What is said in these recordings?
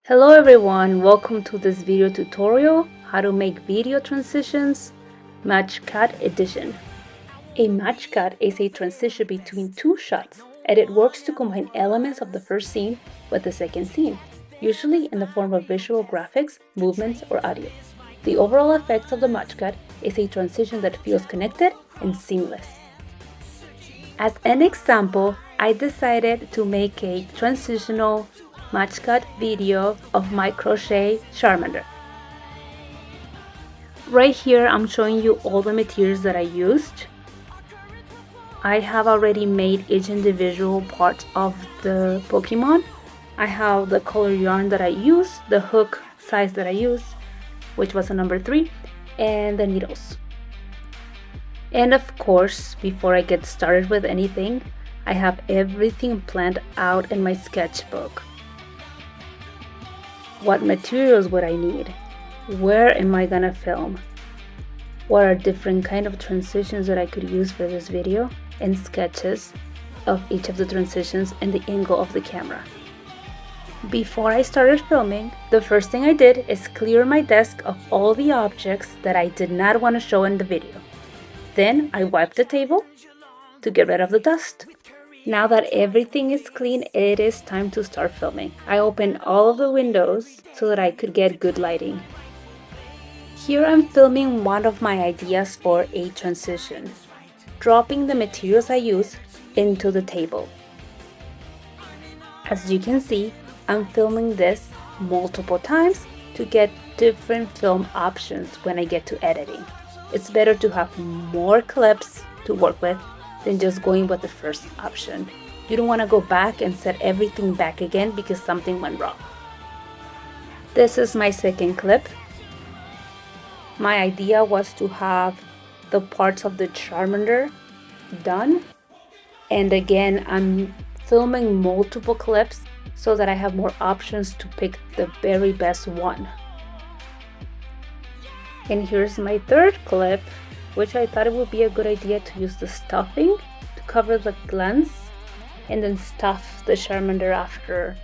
Hello everyone, welcome to this video tutorial, how to make video transitions, match cut edition. A match cut is a transition between two shots, and it works to combine elements of the first scene with the second scene, usually in the form of visual graphics, movements, or audio. The overall effect of the match cut is a transition that feels connected and seamless. As an example, I decided to make a transitional match cut video of my crochet Charmander. Right here I'm showing you all the materials that I used. I have already made each individual part of the Pokemon. I have the color yarn that I use, the hook size that I use, which was a number 3, and the needles. And of course, before I get started with anything, I have everything planned out in my sketchbook. What materials would I need? Where am I gonna film? What are different kind of transitions that I could use for this video? And sketches of each of the transitions and the angle of the camera. Before I started filming, the first thing I did is clear my desk of all the objects that I did not want to show in the video. Then I wiped the table to get rid of the dust. Now that everything is clean, it is time to start filming. I opened all of the windows so that I could get good lighting. Here I'm filming one of my ideas for a transition, dropping the materials I use into the table. As you can see, I'm filming this multiple times to get different film options when I get to editing. It's better to have more clips to work with than just going with the first option. You don't want to go back and set everything back again because something went wrong. This is my second clip. My idea was to have the parts of the Charmander done. And again, I'm filming multiple clips so that I have more options to pick the very best one. And here's my third clip, which I thought it would be a good idea to use the stuffing to cover the glance and then stuff the Charmander after.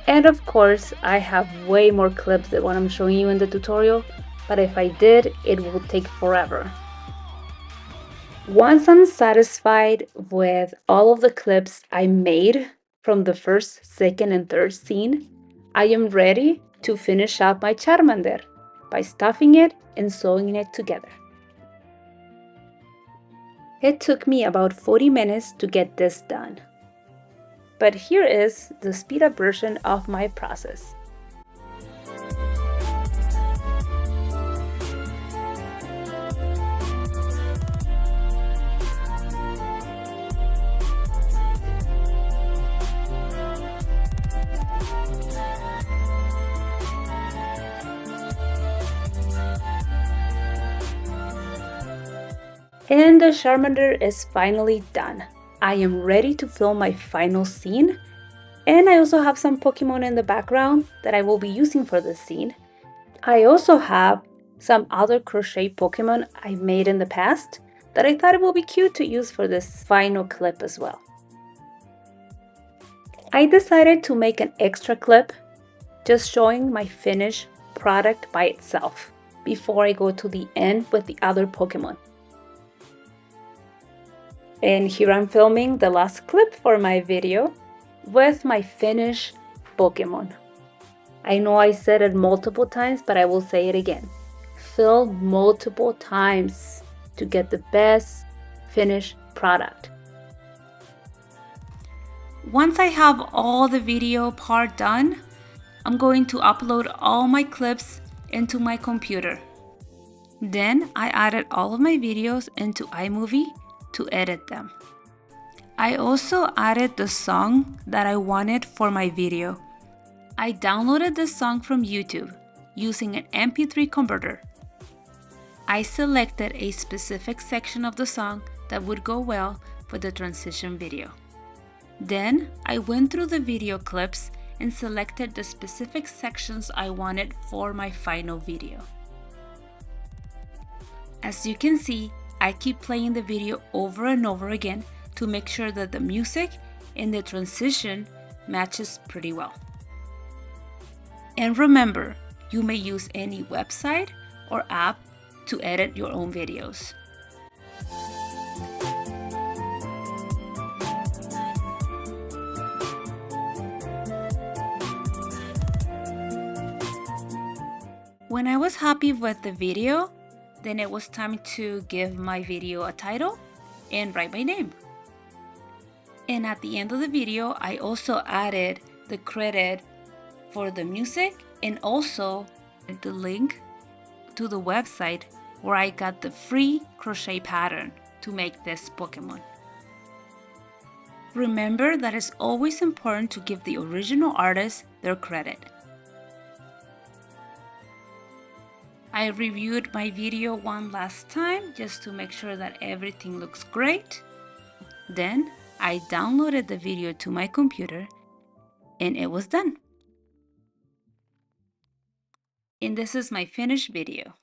And of course, I have way more clips than what I'm showing you in the tutorial, but if I did, it would take forever. Once I'm satisfied with all of the clips I made from the first, second, and third scene, I am ready to finish up my Charmander by stuffing it and sewing it together. It took me about 40 minutes to get this done. But here is the speed up version of my process. And the Charmander is finally done. I am ready to film my final scene, and I also have some Pokemon in the background that I will be using for this scene. I also have some other crochet Pokemon I made in the past that I thought it will be cute to use for this final clip as well. I decided to make an extra clip just showing my finished product by itself before I go to the end with the other Pokemon. And here I'm filming the last clip for my video with my finished Pokemon. I know I said it multiple times, but I will say it again. Film multiple times to get the best finished product. Once I have all the video part done, I'm going to upload all my clips into my computer. Then I added all of my videos into iMovie to edit them. I also added the song that I wanted for my video. I downloaded this song from YouTube using an MP3 converter. I selected a specific section of the song that would go well for the transition video. Then I went through the video clips and selected the specific sections I wanted for my final video. As you can see, I keep playing the video over and over again to make sure that the music and the transition matches pretty well. And remember, you may use any website or app to edit your own videos. When I was happy with the video, then it was time to give my video a title and write my name. And at the end of the video, I also added the credit for the music and also the link to the website where I got the free crochet pattern to make this Pokemon. Remember that it's always important to give the original artist their credit. I reviewed my video one last time just to make sure that everything looks great. Then I downloaded the video to my computer and it was done. And this is my finished video.